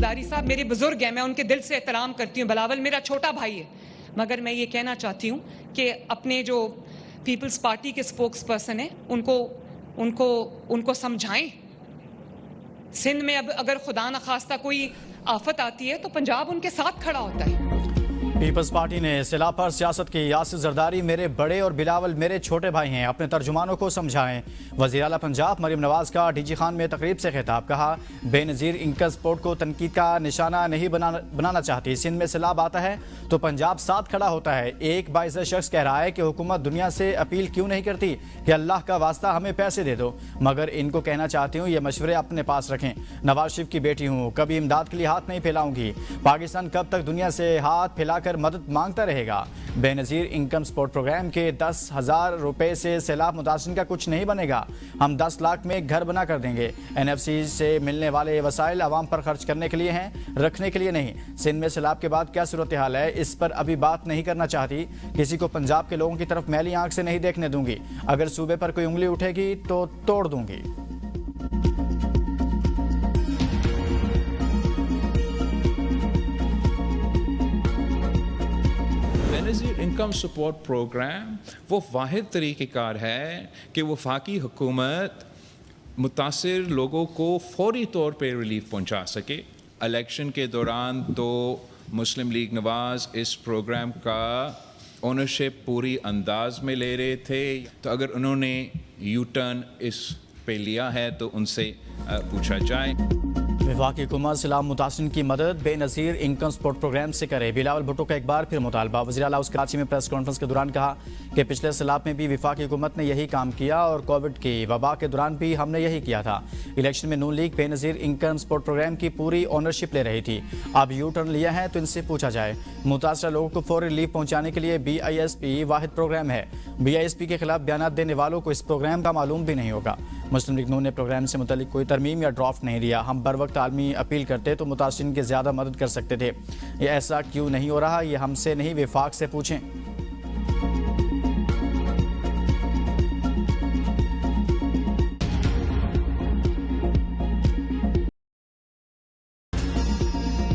जरदारी साहब मेरे बुजुर्ग हैं, मैं उनके दिल से एहतराम करती हूँ। बिलावल मेरा छोटा भाई है, मगर मैं ये कहना चाहती हूँ कि अपने जो पीपल्स पार्टी के स्पोक्स पर्सन हैं उनको समझाएं। सिंध में अब अगर खुदा न खास्ता कोई आफत आती है तो पंजाब उनके साथ खड़ा होता है। पीपल्स पार्टी ने सैलाब पर सियासत की। यासिर जरदारी मेरे बड़े और बिलावल मेरे छोटे भाई हैं, अपने तर्जुमानों को समझाएं। वज़ीर आला पंजाब मरीम नवाज का डीजी खान में तकरीब से खिताब। कहा बेनज़ीर इंकम स्पोर्ट को तनकीद का निशाना नहीं बनाना चाहती। सिंध में सैलाब आता है तो पंजाब साथ खड़ा होता है। एक बाइज़्ज़त शख्स कह रहा है कि हुकूमत दुनिया से अपील क्यों नहीं करती कि अल्लाह का वास्ता हमें पैसे दे दो, मगर इनको कहना चाहती हूँ ये मशवरे अपने पास रखें। नवाज शरीफ की बेटी हूँ, कभी इमदाद के लिए हाथ नहीं फैलाऊंगी। पाकिस्तान कब तक दुनिया से हाथ फैलाकर मदद मांगता रहेगा। बेनज़ीर इनकम सपोर्ट प्रोग्राम के 10,000 रुपए से सैलाब मुतासिन का कुछ नहीं बनेगा। हम 10 लाख में घर बना कर देंगे। NFC से मिलने वाले वसाइल आवाम पर खर्च करने के लिए हैं, रखने के लिए नहीं। सिंध में सैलाब के बाद क्या सूरत हाल है, इस पर अभी बात नहीं करना चाहती। किसी को पंजाब के लोगों की तरफ मैली आंख से नहीं देखने दूंगी। अगर सूबे पर कोई उंगली उठेगी तो तोड़ दूंगी। बेनज़ीर इनकम सपोर्ट प्रोग्राम वो वाहिद तरीक़ेकार है कि वफाकी हुकूमत मुतासिर लोगों को फौरी तौर पर रिलीफ पहुंचा सके। इलेक्शन के दौरान तो मुस्लिम लीग नवाज इस प्रोग्राम का ओनरशिप पूरी अंदाज में ले रहे थे, तो अगर उन्होंने यू टर्न इस पे लिया है तो उनसे पूछा जाए। वफाकी हुकूमत सैलाब मुतासिन की मदद बेनज़ीर इनकम सपोर्ट प्रोग्राम से करे। बिलावल भुट्टो का एक बार फिर मुतालबा। वज़ीर आला कराची में प्रेस कॉन्फ्रेंस के दौरान कहा कि पिछले सैलाब में भी वफाकी हुकूमत ने यही काम किया और कोविड की वबा के दौरान भी हमने यही किया था। इलेक्शन में Noon league Benazir income support programme की पूरी ओनरशिप ले रही थी। अब यू टर्न लिया है तो इनसे पूछा जाए। मुतासरा लोगों को फौरी रिलीफ पहुँचाने के लिए BISP वाहिद प्रोग्राम है। BISP के खिलाफ बयान देने वालों को इस प्रोग्राम का मालूम भी नहीं होगा। मुस्लिम लीग नून ने प्रोग्राम से मुतल्लिक कोई तरमीम या ड्राफ्ट नहीं दिया। हम बर वक्त आलमी अपील करते तो मुतासिरीन की ज़्यादा मदद कर सकते थे। ये ऐसा क्यों नहीं हो रहा, ये हमसे नहीं वफाक से पूछें।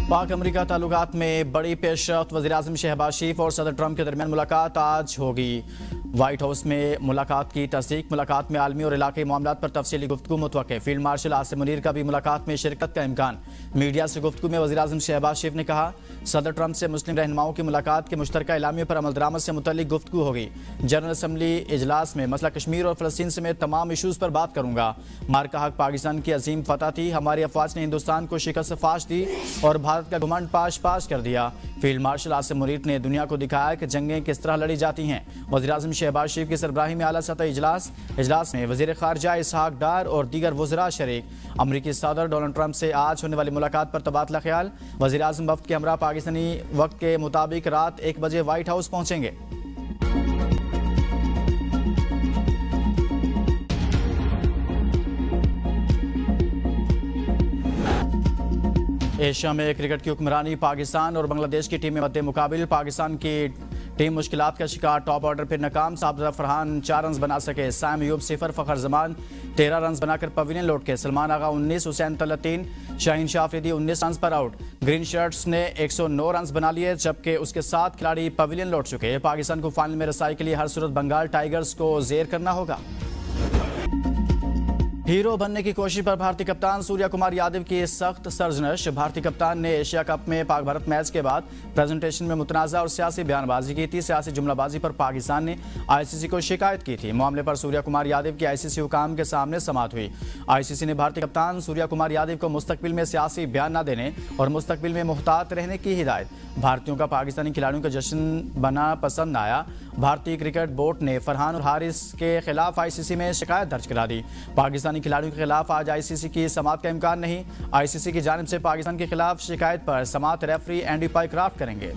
पाक अमरीका ताल्लुकात में बड़ी पेशरफ्त। वज़ीर-ए-आज़म शहबाज शरीफ और सदर ट्रंप के दरमियान मुलाकात आज होगी। व्हाइट हाउस में मुलाकात की तस्दीक। मुलाकात में आलमी और इलाक़ाई मामलात पर तफसीली गुफ्तगू मुतवक्के। फील्ड मार्शल आसिम मुनीर का भी मुलाकात में शिरकत का इम्कान। मीडिया से गुफ्तगू में वज़ीर-ए-आज़म शहबाज शरीफ ने कहा सदर ट्रंप से मुस्लिम रहनुमाओं की मुलाकात के मुश्तरका एलामियों पर अमल दरामद से मुतल्लिक गुफ्तगू होगी। जनरल असम्बली इजलास में मसला कश्मीर और फ़लस्तीन समेत तमाम इशूज़ पर बात करूँगा। मार्का हक पाकिस्तान की अजीम फतह थी। हमारी अफवाज ने हिंदुस्तान को शिकस्त फाश दी और भारत का घुमंड पाश पाश कर दिया। फील्ड मार्शल आसिम मुनीर ने दुनिया को दिखाया कि जंगें किस तरह लड़ी जाती हैं। वज़ीर-ए-आज़म शहबाज शरीफ की सरबराही में आला सतह इजलास में वज़ीर ख़ारजा इसहाक डार और दीगर वज़रा शरीक। अमरीकी सदर डोनाल्ड ट्रंप से आज होने वाली मुलाकात पर तबादला ख्याल। वज़ीर-ए-आज़म वफ़द के हमरा पाकिस्तानी वक्त के मुताबिक रात 1 बजे व्हाइट हाउस पहुँचेंगे। एशिया में क्रिकेट की हुक्मरानी पाकिस्तान और बांग्लादेश की टीमें मद्दे मुकाबिल। पाकिस्तान की टीम मुश्किलात का शिकार। टॉप ऑर्डर पर नाकाम। साबज़ा फरहान 4 रन बना सके। साइम अयूब 0, फ़खर जमान 13 रन बनाकर पवेलियन लौट के। सलमान आगा 19, हुसैन तल्ला 3, शाहीन शाह अफरीदी 19 रन पर आउट। ग्रीन शर्ट्स ने 109 रन बना लिए, जबकि उसके 7 खिलाड़ी पवेलियन लौट चुके। पाकिस्तान को फाइनल में रसाई के लिए हर सूरत बंगाल टाइगर्स को जेर करना होगा। हीरो बनने की कोशिश पर भारतीय कप्तान सूर्या कुमार यादव की सख्त सरजनश। भारतीय कप्तान ने एशिया कप में पाक भारत मैच के बाद प्रेजेंटेशन में मुतनाज़ा और सियासी बयानबाजी की थी। सियासी जुमलाबाजी पर पाकिस्तान ने ICC को शिकायत की थी। मामले पर सूर्या कुमार यादव की ICC हुकाम के सामने समाअत हुई। ICC ने भारतीय कप्तान सूर्या कुमार यादव को मुस्तकबिल में सियासी बयान न देने और मुस्तकबिल में मुहतात रहने की हिदायत। भारतीयों का पाकिस्तानी खिलाड़ियों का जश्न बना पसंद न आया। भारतीय क्रिकेट बोर्ड ने फरहान और हारिस के खिलाफ ICC में शिकायत दर्ज करा दी। पाकिस्तानी खिलाड़ियों के खिलाफ आज ICC की समाअत का इम्कान नहीं। ICC की जानिब से पाकिस्तान के खिलाफ शिकायत पर समाअत रेफरी एंडी पाइक्राफ्ट करेंगे।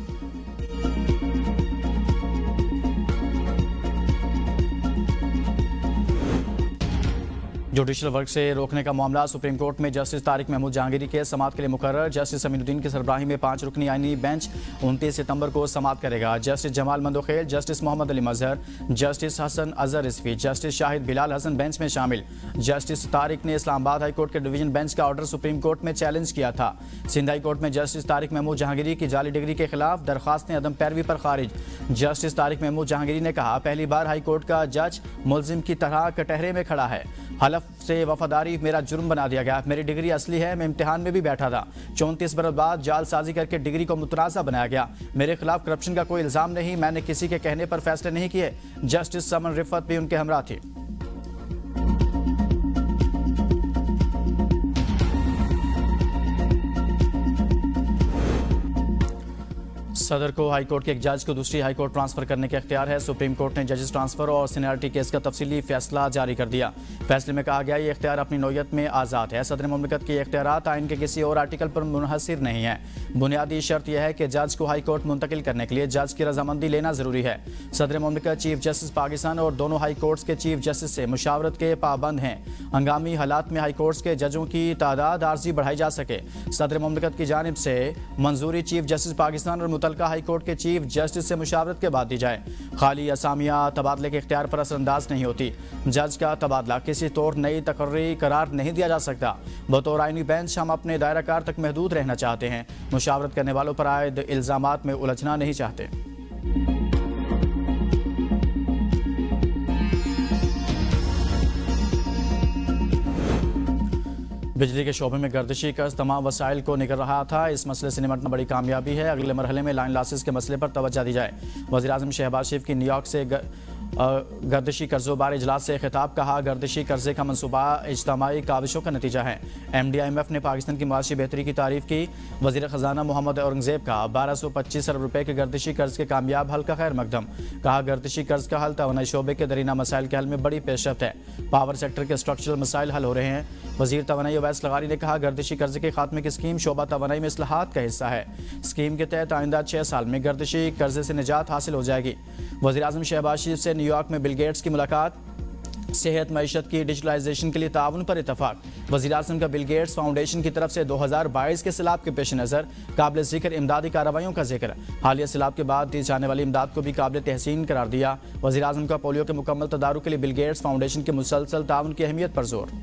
जुडिशल वर्क से रोकने का मामला सुप्रीम कोर्ट में जस्टिस तारिक महमूद जहांगीरी के समाअत के लिए मुकर्रर। जस्टिस अमीनुद्दीन की सरबराही में 5 रुकनी आईनी बेंच 29 सितंबर को समाअत करेगा। Justice Jamal Mandokhail, justice Mohammad Ali Mazhar, justice Hasan Azhar Rizvi, justice Shahid Bilal Hasan bench में शामिल। जस्टिस तारिक ने इस्लामाबाद हाई कोर्ट के डिवीजन बेंच का ऑर्डर सुप्रीम कोर्ट में चैलेंज किया था। सिंध हाई कोर्ट में जस्टिस तारिक महमूद जहांगीरी की जाली डिग्री के खिलाफ दरखास्तें अदम पैरवी पर खारिज। जस्टिस तारिक महमूद जहांगीरी ने कहा, पहली बार हाई कोर्ट का जज मुलजिम की तरह कटहरे में खड़ा है। हलफ से वफादारी मेरा जुर्म बना दिया गया। मेरी डिग्री असली है, मैं इम्तिहान में भी बैठा था। 34 बरस बाद जालसाजी करके डिग्री को मुतनाज़ा बनाया गया। मेरे खिलाफ करप्शन का कोई इल्ज़ाम नहीं, मैंने किसी के कहने पर फैसले नहीं किए। जस्टिस समन रिफत भी उनके हमरा थी। सदर को हाई कोर्ट के एक जज को दूसरी हाई कोर्ट ट्रांसफर करने के इख्तियार है। सुप्रीम कोर्ट ने जजेस ट्रांसफर और सीनियरिटी केस का तफसीली फैसला जारी कर दिया। फैसले में कहा गया, ये इख्तियार अपनी नौयत में आज़ाद है। सदर मुमलिकत के इख्तियारात आइन के किसी और आर्टिकल पर मुनहसिर नहीं है। बुनियादी शर्त यह है कि जज को हाई कोर्ट मुंतकिल करने के लिए जज की रजामंदी लेना जरूरी है। सदर मुमलिकत चीफ जस्टिस पाकिस्तान और दोनों हाई कोर्ट्स के चीफ जस्टिस से मुशावरत के पाबंद हैं। हंगामी हालात में हाई कोर्ट्स के जजों की तादाद आर्जी बढ़ाई जा सके। सदर मुमलिकत की जानिब से मंजूरी चीफ जस्टिस पाकिस्तान और मुतलका हाई कोर्ट के चीफ जस्टिस से मुशावरत के बाद दी जाए। खाली असामिया तबादले के इख्तियार पर असरअंदाज नहीं होती। जज का तबादला किसी तौर नई तकर्री करार नहीं दिया जा सकता। बतौर आईनी बेंच हम अपने दायरा कार तक महदूद रहना चाहते हैं। मुशावरत करने वालों पर आयद इल्जामात में उलझना नहीं चाहते। बिजली के शोबे में गर्दिशी कर्ज तमाम वसाइल को निकल रहा था। इस मसले से निपटना बड़ी कामयाबी है। अगले मरहले में लाइन लॉसेस के मसले पर तवज्जो दी जाए। वज़ीर-ए-आज़म शहबाज शरीफ की न्यूयॉर्क से गर्दिशी कर्जों बारे इजलास से खिताब। कहा, गर्दिशी कर्जे का मनसूबा इज्तिमाई काविशों का नतीजा है। MD-IMF ने पाकिस्तान की माशी बेहतरी की तारीफ की। वज़ीर ख़जाना मोहम्मद औरंगज़ेब का 1225 अरब रुपए के गर्दिशी कर्ज के कामयाब हल का खैर मकदम। कहा, गर्दिशी कर्ज का हल तवानाई शोबे के दरीना मसाइल के हल में बड़ी पेशरफ्त है। पावर सेक्टर के स्ट्रक्चरल मसाइल हल हो रहे हैं। वज़ीर तवानाई अवैस लगारी ने कहा, गर्दिशी कर्ज के खात्मे की स्कीम शोबा तवानाई में इस्लाहात का हिस्सा है। स्कीम के तहत आइंदा 6 साल में गर्दिशी कर्जे से निजात हासिल हो जाएगी। वज़ीर-ए-आज़म शहबाज शरीफ से न्यूयॉर्क में बिल गेट्स की मुलाकात। सेहत मईशत की डिजिटलाइजेशन के लिए ताउन पर इतफाक। वज़ीर-ए-आज़म का बिल गेट्स फाउंडेशन की तरफ से 2022 के सैलाब के पेश नज़र काबिल ज़िक्र इमदादी कार्रवाइयों का जिक्र। हालिया सैलाब के बाद दी जाने वाली इमदाद को भी काबिल तहसीन करार दिया। वज़ीर-ए-आज़म का पोलियो के मुकम्मल तदारुक के लिए बिल गेट्स फाउंडेशन के मुसलसल ताउन की अहमियत पर जोर।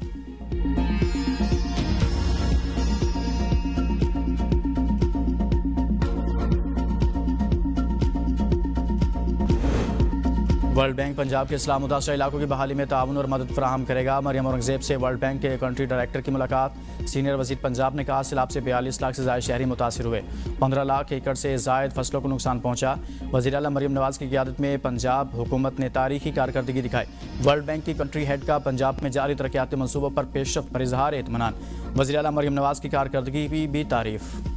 वर्ल्ड बैंक पंजाब के इस्लाम मुतासर इलाकों की बहाली में ताउन और मदद फराहम करेगा। मरियम औरंगज़ेब से वर्ल्ड बैंक के कंट्री डायरेक्टर की मुलाकात। सीनियर वज़ीर पंजाब ने कहा, सैलाब से 42 लाख से ज़ायद शहरी मुतासर हुए। 15 लाख एकड़ से ज़ायद फसलों को नुकसान पहुंचा। वज़ीर आला मरियम नवाज़ की क़ियादत में पंजाब हुकूमत ने तारीखी कारकर्दगी दिखाई। वर्ल्ड बैंक की कंट्री हेड का पंजाब में जारी तरक्याती मनसूबों पर पेशरफ्त पर इजहार इत्मीनान। वज़ीर आला मरियम नवाज़ की कारकर्दगी की भी तारीफ।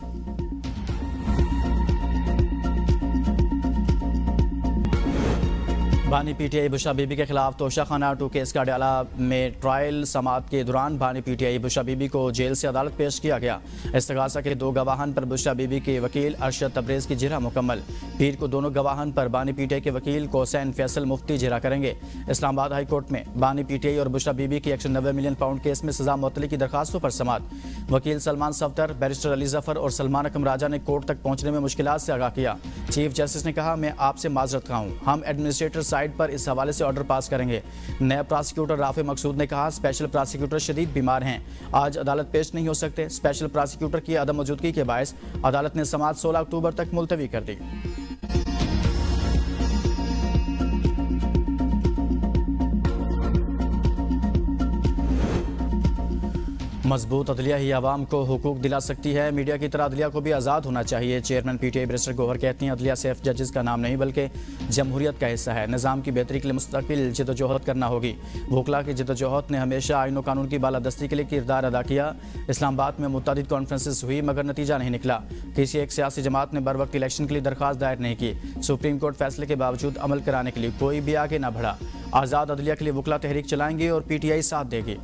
बानी PTI बुशरा बीबी के खिलाफ तोशाखाना 2 केस का अडयाला में ट्रायल समाअत के दौरान बानी PTI बुशरा बीबी को जेल से अदालत पेश किया गया। इस्तगासा के 2 गवाहान पर बुशरा बीबी के वकील अरशद तब्रेज़ की जिरह मुकम्मल। पीर को दोनों गवाहान पर बानी PTI के वकील कोसैन फैसल मुफ्ती जिरह करेंगे। इस्लामाबाद हाई कोर्ट में बानी PTI और बुशरा बीबी की 190 मिलियन पाउंड केस में सजा मुअत्तली की दरखास्तों पर समाअत। वकील सलमान सफ्तर, बैरिस्टर अली जफर और सलमान अकम राजा ने कोर्ट तक पहुंचने में मुश्किलात से आगाह किया। चीफ जस्टिस ने कहा, मैं आपसे माजरत खा हूँ, हम एडमिनिस्ट्रेटर साइड पर इस हवाले से ऑर्डर पास करेंगे। नया प्रोसिक्यूटर राफे मकसूद ने कहा, स्पेशल प्रोसिक्यूटर शदीद बीमार हैं, आज अदालत पेश नहीं हो सकते। स्पेशल प्रोसिक्यूटर की अदम मौजूदगी के बायस अदालत ने समाअत 16 अक्टूबर तक मुलतवी कर दी। मजबूत अदलिया ही आवाम को हुकूक दिला सकती है। मीडिया की तरह अदलिया को भी आज़ाद होना चाहिए। चेयरमैन PTI बैरिस्टर गौहर कहती हैं, अदलिया सिर्फ जजेस का नाम नहीं बल्कि जमहूरियत का हिस्सा है। निज़ाम की बेहतरी के लिए मुस्तकिल जदोजहद करना होगी। वकला की जदोजहद ने हमेशा आइन व कानून की बालादस्ती के लिए किरदार अदा किया। इस्लामाबाद में मुतअद्दिद कॉन्फ्रेंसेस हुई मगर नतीजा नहीं निकला। किसी एक सियासी जमात ने बर वक्त इलेक्शन के लिए दरख्वास्त दायर नहीं की। सुप्रीम कोर्ट फैसले के बावजूद अमल कराने के लिए कोई भी आगे न बढ़ा। आज़ाद अदलिया के लिए वकला तहरीक चलाएंगे और PTI साथ देगी।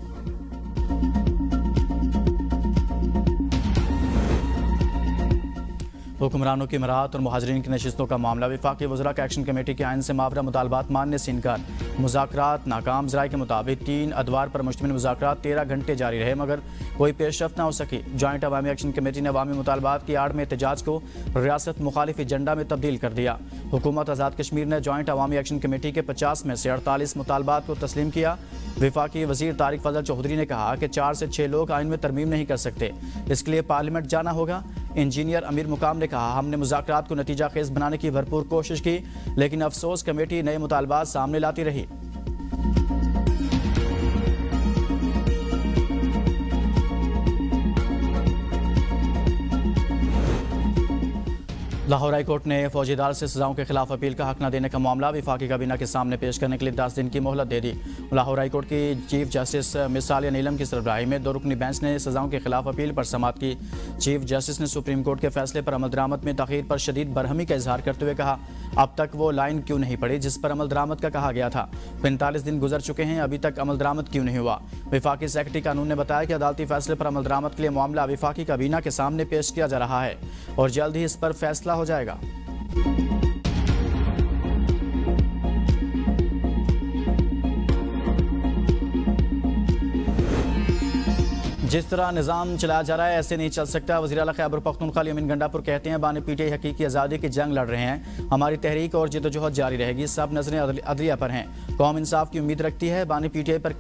हुक्मरानों की मराहत और मुहाजिरीन की नशिस्तों का मामला। वफाकी वज़रा की एक्शन कमेटी के आइन से मावरा मुतालबात मानने से इनकार। मुज़ाकरात नाकाम। ज़राए के मुताबिक 3 अदवार पर मुश्तमिल मुज़ाकरात 13 घंटे जारी रहे मगर कोई पेशरफ्त न हो सकी। जॉइंट अवामी एक्शन कमेटी ने अवामी मुतालबात की आड़ में एहतजाज को रियासत मुखालिफ एजेंडा में तब्दील कर दिया। हुकूमत आज़ाद कश्मीर ने जॉइंट अवामी एक्शन कमेटी के 50 में से 48 मुतालबात को तस्लीम किया। वफाकी वज़ीर तारिक फजल चौधरी ने कहा कि 4 से 6 लोग आइन में तरमीम नहीं कर सकते, इसके लिए पार्लियामेंट जाना होगा। इंजीनियर अमीर मुकाम ने कहा, हमने मुज़ाकरात को नतीजा खेज बनाने की भरपूर कोशिश की, लेकिन अफसोस कमेटी नए मुतालबात सामने लाती रही। लाहौर हाई कोर्ट ने फौजी अदालत से सजाओं के खिलाफ अपील का हक न देने का मामला वफाकी काबीना के सामने पेश करने के लिए 10 दिन की मोहलत दे दी। लाहौर हाई कोर्ट की चीफ जस्टिस मिसालिया नीलम की सरबराही में 2 रुकनी बेंच ने सजाओं के खिलाफ अपील पर समाअत की। चीफ जस्टिस ने सुप्रीम कोर्ट के फैसले पर अमल दरामद में तखीर पर शदीद बरहमी का इजहार करते हुए कहा, अब तक वो लाइन क्यों नहीं पड़ी जिस पर अमल दरामद का कहा गया था। 45 दिन गुजर चुके हैं, अभी तक अमल दरामद क्यों नहीं हुआ। वफाकी सेक्रेटरी कानून ने बताया कि अदालती फैसले पर अमल दरामद के लिए मामला वफाकी काबीना के सामने पेश किया जा रहा है और जल्द ही इस पर फैसला हो जाएगा। जिस तरह निज़ाम चलाया जा रहा है ऐसे नहीं चल सकता। वज़ीर आला खैबर पख्तूनख्वा अमीन गंडापुर कहते हैं, बानी पीटीआई हकीकी आज़ादी की जंग लड़ रहे हैं, हमारी तहरीक और जिद्दोजहद जारी रहेगी। सब नजरें अदलिया पर हैं, कौम इंसाफ की उम्मीद रखती है। बानी पीटीआई पर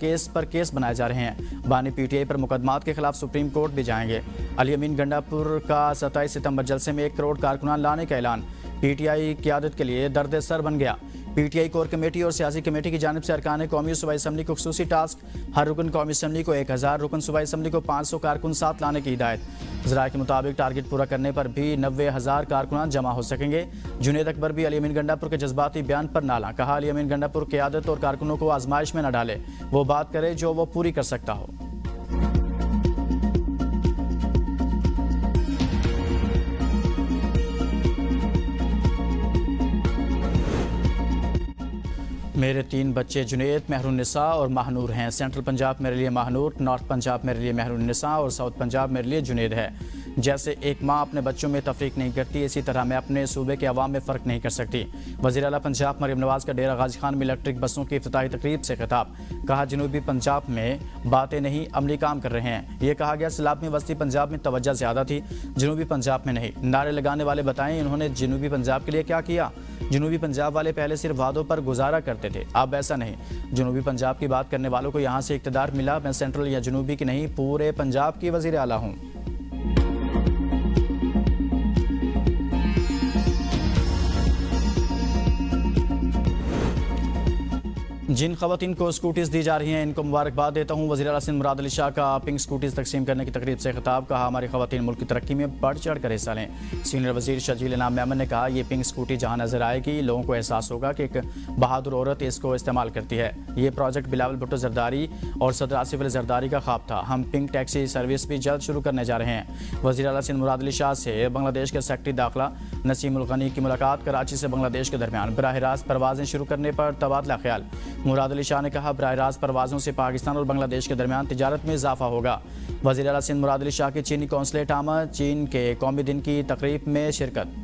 केस बनाए जा रहे हैं। बानी पीटीआई पर मुकदमात के खिलाफ सुप्रीम कोर्ट भी जाएंगे। अली अमीन गंडापुर का 27 सितंबर जलसे में 1 करोड़ कारकुनान लाने का ऐलान पीटीआई क़यादत के लिए दर्द सर बन गया। पीटीआई कोर कमेटी और सियासी कमेटी की जानिब से अरकान कौमी सूबाई असम्बली को खुसूसी टास्क, हर रुकन कौमी असम्बली को 1000, रुकन सूबाई असम्बली को 500 कारकुन साथ लाने की हिदायत। ज़राए के मुताबिक टारगेट पूरा करने पर भी 90,000 कारकुनान जमा हो सकेंगे। जुनेद अकबर भी अली अमीन गंडापुर के जज्बाती बयान पर नाला। कहा, अली अमीन गंडापुर क़यादत और कारकुनों को आजमाइश में न डाले, वो बात करे जो वो पूरी कर सकता हो। मेरे 3 बच्चे जुनेद, मेहरुन्निसा और महानूर हैं। सेंट्रल पंजाब मेरे लिए महानूर, नॉर्थ पंजाब मेरे लिए मेहरुन्निसा और साउथ पंजाब मेरे लिए जुनेद है। जैसे एक माँ अपने बच्चों में तफरीक नहीं करती, इसी तरह मैं अपने सूबे के अवाम में फ़र्क नहीं कर सकती। वज़ीर आला पंजाब मरीम नवाज़ का डेरा गाजी खान में इलेक्ट्रिक बसों की इफ्तिताही तकरीब से खिताब। कहा, जनूबी पंजाब में बातें नहीं, अमली काम कर रहे हैं। ये कहा गया, सैलाब में वस्ती पंजाब में तवज्जो ज़्यादा थी, जनूबी पंजाब में नहीं। नारे लगाने वाले बताएं इन्होंने जनूबी पंजाब के लिए क्या किया। जनूबी पंजाब वाले पहले सिर्फ वादों पर गुजारा करते थे, अब ऐसा नहीं। जनूबी पंजाब की बात करने वालों को यहाँ से इक़्तिदार मिला। मैं सेंट्रल या जनूबी की नहीं, पूरे पंजाब की वज़ीर आला हूँ। जिन ख़वातीन को स्कूटीज़ दी जा रही हैं इनको मुबारकबाद देता हूँ। वज़ीर आला सिंध मुराद अली शाह का पिंक स्कूटीज़ तकसीम करने की तकरीब से खिताब। कहा, हमारी ख़वातीन मुल्क की तरक्की में बढ़ चढ़ कर हिस्सा लें। सीनियर वज़ीर शजील इनाम मेमन ने कहा, ये पिंक स्कूटी जहाँ नज़र आएगी लोगों को एहसास होगा कि एक बहादुर औरत इसको इस्तेमाल करती है। ये प्रोजेक्ट बिलावल भुट्टो जरदारी और सदर आसिफ अली जरदारी का ख्वाब था। हम पिंक टैक्सी सर्विस भी जल्द शुरू करने जा रहे हैं। वज़ीर आला सिंध मुराद अली शाह से बांग्लादेश के सेक्रेटरी दाखिला नसीम उल गनी की मुलाकात। कराची से बांग्लादेश के दरमियान बराह रास्त परवाज़ें शुरू करने पर तबादला ख्याल। मुराद अली शाह ने कहा, बराह रास्त परवाज़ों से पाकिस्तान और बांग्लादेश के दरमियान तिजारत में इजाफा होगा। वज़ीर आला सिंध मुराद अली शाह की चीनी कौंसलेट आमद, चीन के कौमी दिन की तकरीब में शिरकत।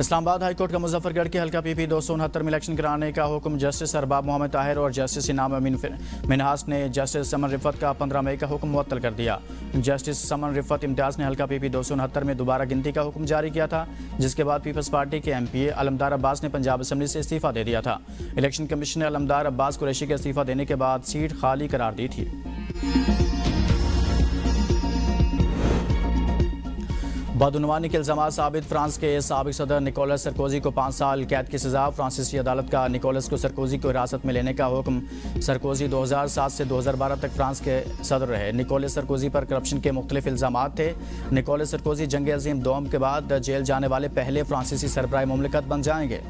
इस्लामाबाद हाई कोर्ट का मुजफ्फरगढ़ के हल्का पीपी 269 में इलेक्शन कराने का हुक्म जस्टिस अरबाब मोहम्मद ताहिर और जस्टिस इनाम अमीन मिनहास ने जस्टिस समन रिफत का 15 मई का हुक्म मुअत्तल कर दिया। जस्टिस समन रिफत इम्तियाज़ ने हल्का पीपी 269 में दोबारा गिनती का हुक्म जारी किया था, जिसके बाद पीपल्स पार्टी के MP अलमदार अब्बास ने पंजाब असम्बली से इस्तीफ़ा दे दिया था। इलेक्शन कमीशन ने अलमदार अब्बास कुरैशी के इस्तीफ़ा देने के बाद सीट खाली करार दी थी। बदउनवानी के इल्ज़ाम साबित। फ्रांस के साबिक सदर निकोलस सरकोजी को 5 साल कैद की सज़ा। फ्रांसीसी अदालत का निकोलस को सरकोजी को हिरासत में लेने का हुक्म। सरकोजी 2007 से 2012 तक फ्रांस के सदर रहे। निकोलस सरकोजी पर करप्शन के मुख्तलिफ इल्ज़ामात थे। निकोलस सरकोजी जंग अज़ीम दोम के बाद जेल जाने वाले पहले फ्रांसीसी सरबराह मुमलिकत बन जाएंगे।